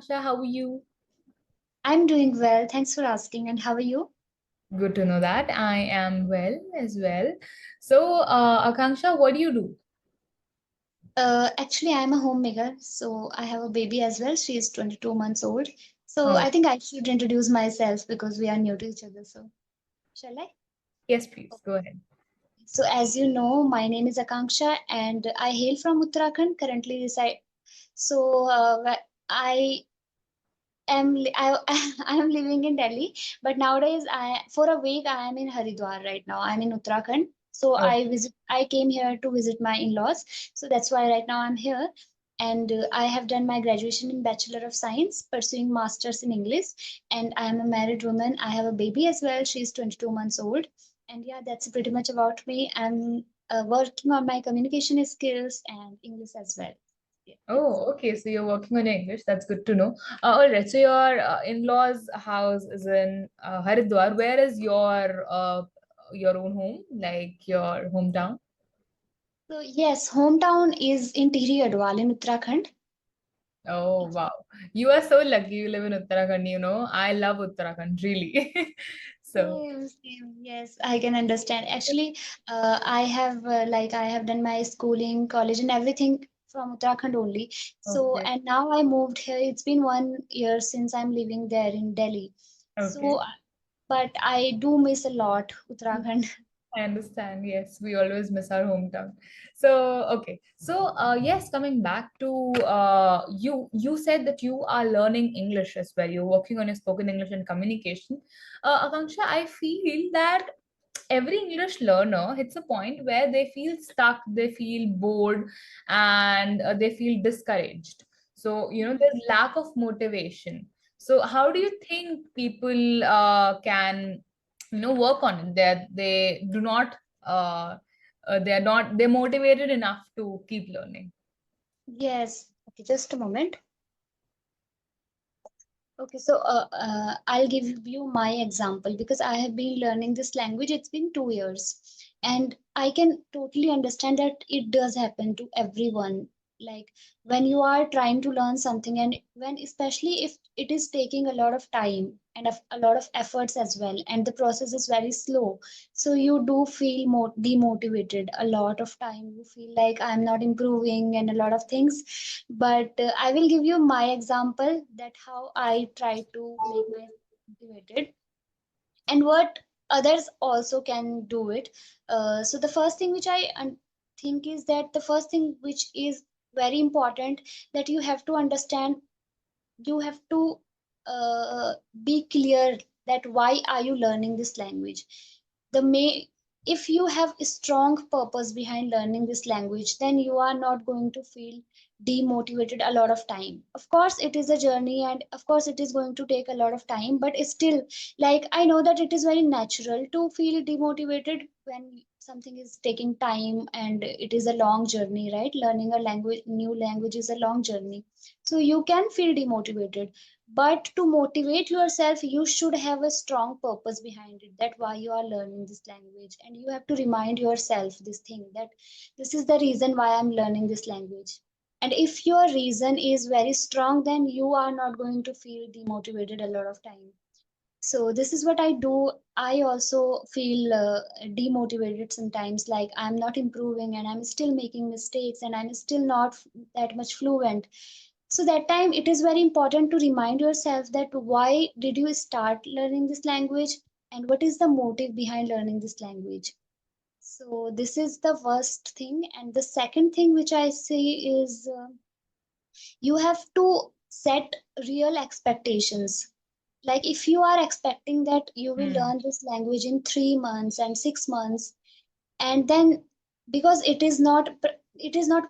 Akanksha. How are you? I'm doing well. Thanks for asking. And how are you? Good to know that. I am well as well. So, Akanksha, what do you do? Actually, I'm a homemaker, so I have a baby as well. She is 22 months old. So Oh, I think I should introduce myself because we are new to each other. So shall I? yes, please go ahead. So as you know, my name is Akanksha and I hail from Uttarakhand. Currently reside. So I I I am living in Delhi, but nowadays I for a week I am in Haridwar right now. I'm in Uttarakhand. So Oh, I came here to visit my in-laws. So that's why right now I'm here. And I have done my graduation in Bachelor of Science, pursuing masters in English. And I am a married woman. I have a baby as well. She's 22 months old. And yeah, that's pretty much about me. I'm working on my communication skills and English as well. Yeah, that's oh, okay. So you're working on your English. That's good to know. All right. So your in-laws' house is in Haridwar. Where is your own home, like your hometown? So yes, hometown is in Tirhi Adwal in Uttarakhand. Oh, wow. You are so lucky you live in Uttarakhand, you know. I love Uttarakhand, really. So, Same, same. Yes, I can understand. Actually, I have done my schooling, college, and everything from Uttarakhand only. So okay. and now I moved here. It's been 1 year since I'm living there in Delhi. Okay. So, but I do miss a lot Uttarakhand. I understand. Yes, we always miss our hometown. So, okay. So, yes, coming back to you said that you are learning English as well. You're working on your spoken English and communication. Akanksha, I feel that every English learner hits a point where they feel stuck, they feel bored, and they feel discouraged. So, there's lack of motivation. So, how do you think people can work on it? They do not they're motivated enough to keep learning. Yes. Okay, just a moment. Okay, so I'll give you my example because I have been learning this language. It's been 2 years, and I can totally understand that it does happen to everyone. Like when you are trying to learn something, and when especially if it is taking a lot of time and a lot of efforts as well, and the process is very slow, so you do feel more demotivated a lot of time. You feel like I'm not improving and a lot of things, but I will give you my example that how I try to make myself motivated and what others also can do it. So the first thing which think is that the first thing which is very important, that you have to understand, you have to be clear that why are you learning this language. The may If you have a strong purpose behind learning this language, then you are not going to feel demotivated a lot of time. Of course it is a journey, and of course it is going to take a lot of time, but it's still, like, I know that it is very natural to feel demotivated when something is taking time and it is a long journey, right? Learning a language, new language, is a long journey. So you can feel demotivated, but to motivate yourself you should have a strong purpose behind it, that why you are learning this language, and you have to remind yourself this thing, that this is the reason why I'm learning this language. And if your reason is very strong, then you are not going to feel demotivated a lot of time. So this is what I do. I also feel demotivated sometimes, like I'm not improving and I'm still making mistakes and I'm still not that much fluent. So that time it is very important to remind yourself that why did you start learning this language and what is the motive behind learning this language. So this is the first thing. And the second thing which I say is you have to set real expectations. Like if you are expecting that you will Hmm. learn this language in 3 months and 6 months, and then because it is not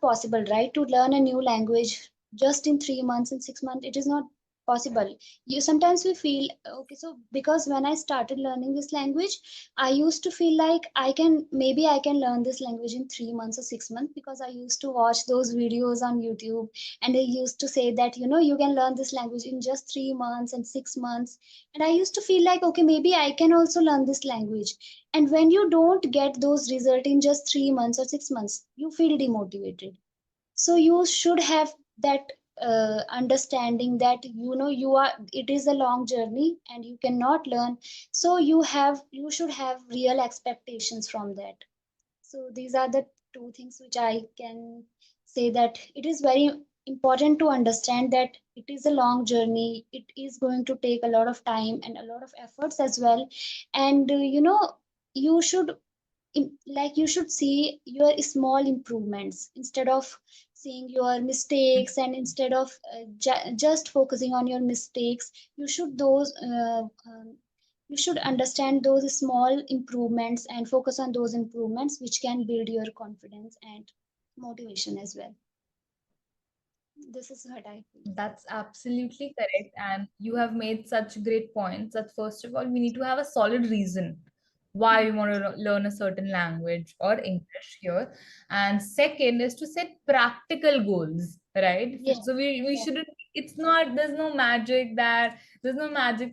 possible, right, to learn a new language just in 3 months and 6 months. It is not possible. You sometimes we feel okay, so because when I started learning this language, I used to feel like I can learn this language in 3 months or 6 months, because I used to watch those videos on YouTube, and they used to say that you can learn this language in just 3 months and 6 months. And I used to feel like, okay, maybe I can also learn this language. And when you don't get those results in just 3 months or 6 months, you feel demotivated. So you should have that. understanding that you are, it is a long journey and you cannot learn, so you should have real expectations from that. So these are the two things which I can say, that it is very important to understand that it is a long journey. It is going to take a lot of time and a lot of efforts as well. And you should like you should see your small improvements instead of seeing your mistakes, and instead of just focusing on your mistakes, you should those you should understand those small improvements and focus on those improvements which can build your confidence and motivation as well. This is what I feel. That's absolutely correct. And you have made such great points that first of all, we need to have a solid reason why we Hmm. want to learn a certain language or English here. And second is to set practical goals, right? Yeah, So we exactly. shouldn't, it's not, there's no magic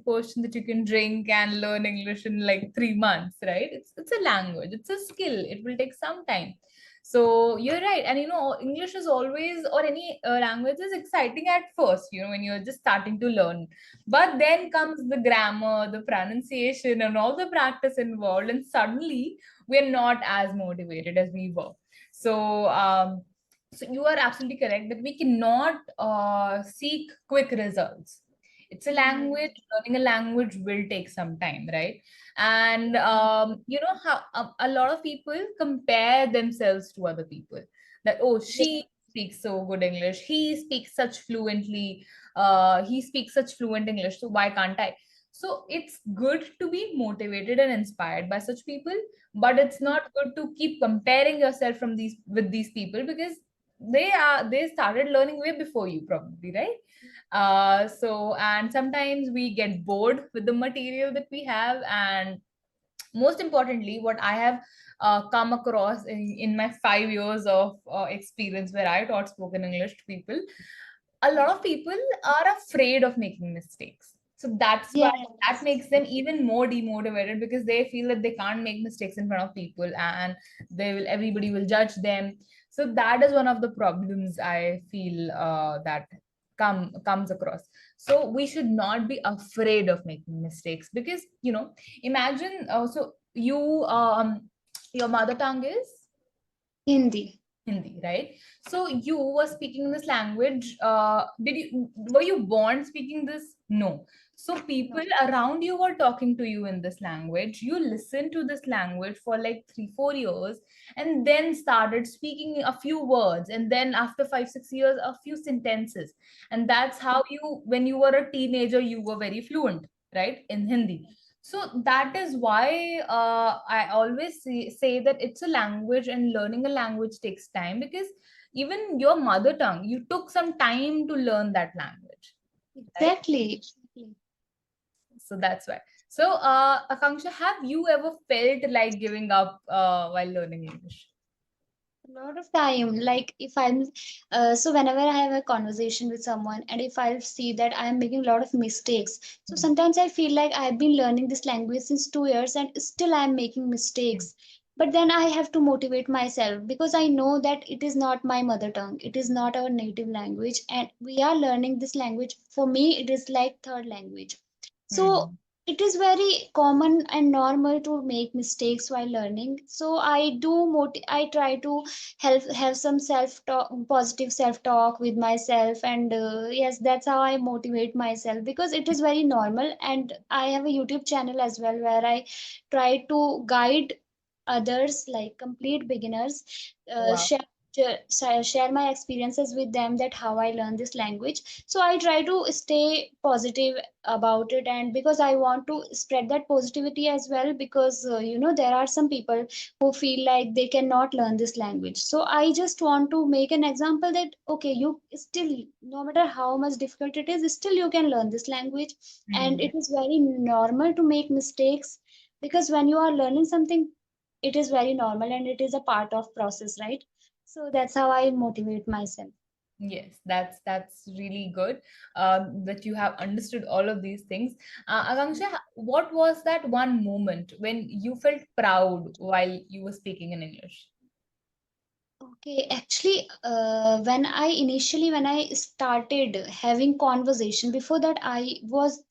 potion that you can drink and learn English in like 3 months, right? It's a language, it's a skill. It will take some time. So you're right. And English is always, or any language is exciting at first, when you're just starting to learn. But then comes the grammar, the pronunciation, and all the practice involved. And suddenly we're not as motivated as we were. So, so you are absolutely correct that we cannot seek quick results. It's a Hmm. language, learning a language will take some time, right? And you know how a lot of people compare themselves to other people, that, oh, Yeah, she speaks so good English, he speaks such fluently, he speaks such fluent English, so why can't I? So it's good to be motivated and inspired by such people, but it's not good to keep comparing yourself from these with these people, because they started learning way before you, probably, right? So, and sometimes we get bored with the material that we have. And most importantly, what I have come across in my 5 years of experience where I taught spoken English to people, a lot of people are afraid of making mistakes. So that's why yeah, that makes them even more demotivated, because they feel that they can't make mistakes in front of people, and everybody will judge them. So that is one of the problems I feel that comes across. So we should not be afraid of making mistakes, because imagine also you, your mother tongue is Hindi. Hindi, right? So you were speaking this language. Were you born speaking this? No. So people No. around you were talking to you in this language. You listened to this language for like 3, 4 years, and then started speaking a few words, and then after 5, 6 years, a few sentences. And that's how when you were a teenager, you were very fluent, right, in Hindi. So that is why I always say that it's a language, and learning a language takes time, because even your mother tongue, you took some time to learn that language, right? Exactly. Exactly. So that's why. So, Akanksha, have you ever felt like giving up while learning English? A lot of time, like if I'm so whenever I have a conversation with someone and if I see that I am making a lot of mistakes, so Hmm. sometimes I feel like I've been learning this language since 2 years and still I am making mistakes. But then I have to motivate myself because I know that it is not my mother tongue, it is not our native language, and we are learning this language. For me it is like third language. So Hmm. it is very common and normal to make mistakes while learning. So I try to have some self talk, positive self talk with myself, and yes, that's how I motivate myself, because it is very normal. And I have a YouTube channel as well where I try to guide others, like complete beginners, Wow. share my experiences with them, that how I learn this language. So I try to stay positive about it, and because I want to spread that positivity as well, because there are some people who feel like they cannot learn this language. So I just want to make an example that okay, you still, no matter how much difficult it is, still you can learn this language. And Hmm. it is very normal to make mistakes, because when you are learning something, it is very normal and it is a part of process, right? So that's how I motivate myself. Yes, that's really good that you have understood all of these things. Akanksha, what was that one moment when you felt proud while you were speaking in English? Okay, actually, when I started having conversation, before that I was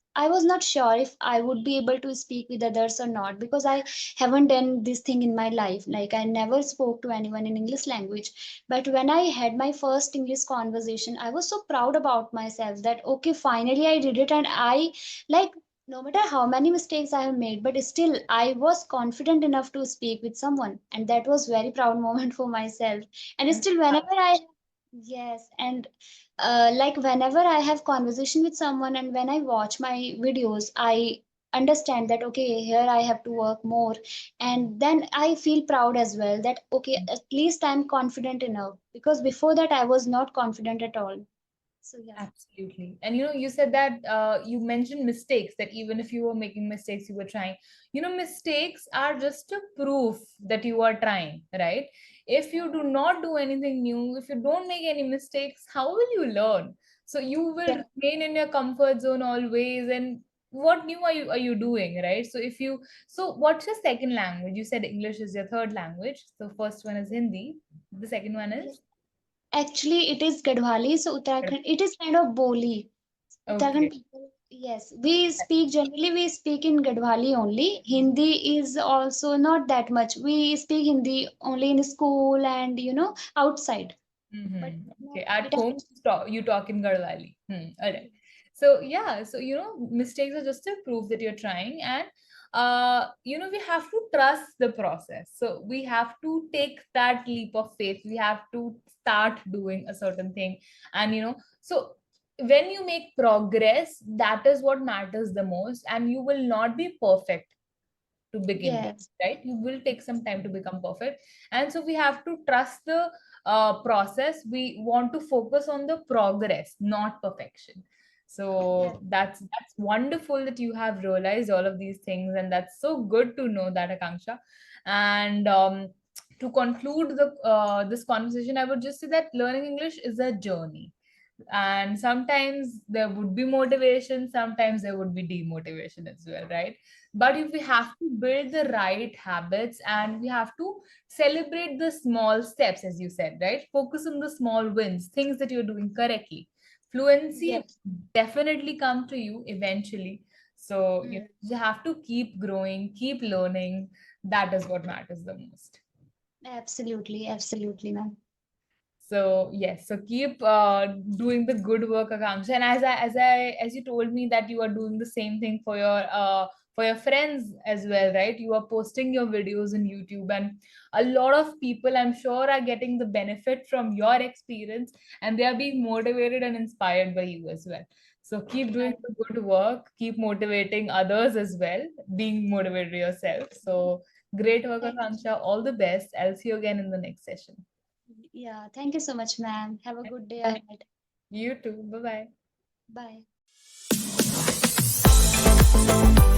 not sure if I would be able to speak with others or not, because I haven't done this thing in my life. Like, I never spoke to anyone in English language. But when I had my first English conversation, I was so proud about myself that okay, finally I did it, and I like, no matter how many mistakes I have made, but still I was confident enough to speak with someone, and that was very proud moment for myself. And And still, whenever I, yes, and like whenever I have conversation with someone, and when I watch my videos, I understand that okay, here I have to work more, and then I feel proud as well that okay, at least I'm confident enough, because before that I was not confident at all. So yeah. absolutely. And you said that you mentioned mistakes, that even if you were making mistakes, you were trying. Mistakes are just a proof that you are trying, right? If you do not do anything new, if you don't make any mistakes, how will you learn? So you will Yeah. remain in your comfort zone always. And what new are you doing, right? So what's your second language? You said English is your third language. So first one is Hindi. The second one Yes. is Actually, it is Gadwali, so Uttarakhand, it is kind of Boli. Uttarakhand okay. people, yes, we speak generally, we speak in Gadwali only. Hindi is also not that much. We speak Hindi only in school and outside, but Mm-hmm. not Okay. every At time. home, you talk in Garhwali. All right. So yeah, so mistakes are just a proof that you're trying, and we have to trust the process. So we have to take that leap of faith. We have to start doing a certain thing, and so when you make progress, that is what matters the most, and you will not be perfect to begin with, Yes, right? You will take some time to become perfect. And so we have to trust the process. We want to focus on the progress, not perfection. So that's wonderful that you have realized all of these things, and that's so good to know that, Akanksha. And to conclude the this conversation, I would just say that learning English is a journey, and sometimes there would be motivation, sometimes there would be demotivation as well, right? But if we have to build the right habits, and we have to celebrate the small steps, as you said, right? Focus on the small wins, things that you're doing correctly. Fluency yes, definitely come to you eventually. So mm, you have to keep growing, keep learning. That is what matters the most. absolutely, absolutely, ma'am. So yes, so keep doing the good work, Akanksha. And as you told me that you are doing the same thing for your friends as well, right? You are posting your videos in YouTube, and a lot of people, I'm sure, are getting the benefit from your experience, and they are being motivated and inspired by you as well. So keep doing the good work, keep motivating others as well, being motivated yourself. So great work, Thank Akanksha. All the best. I'll see you again in the next session. Yeah, thank you so much, ma'am. Have a good day ahead. You too. Bye bye. Bye.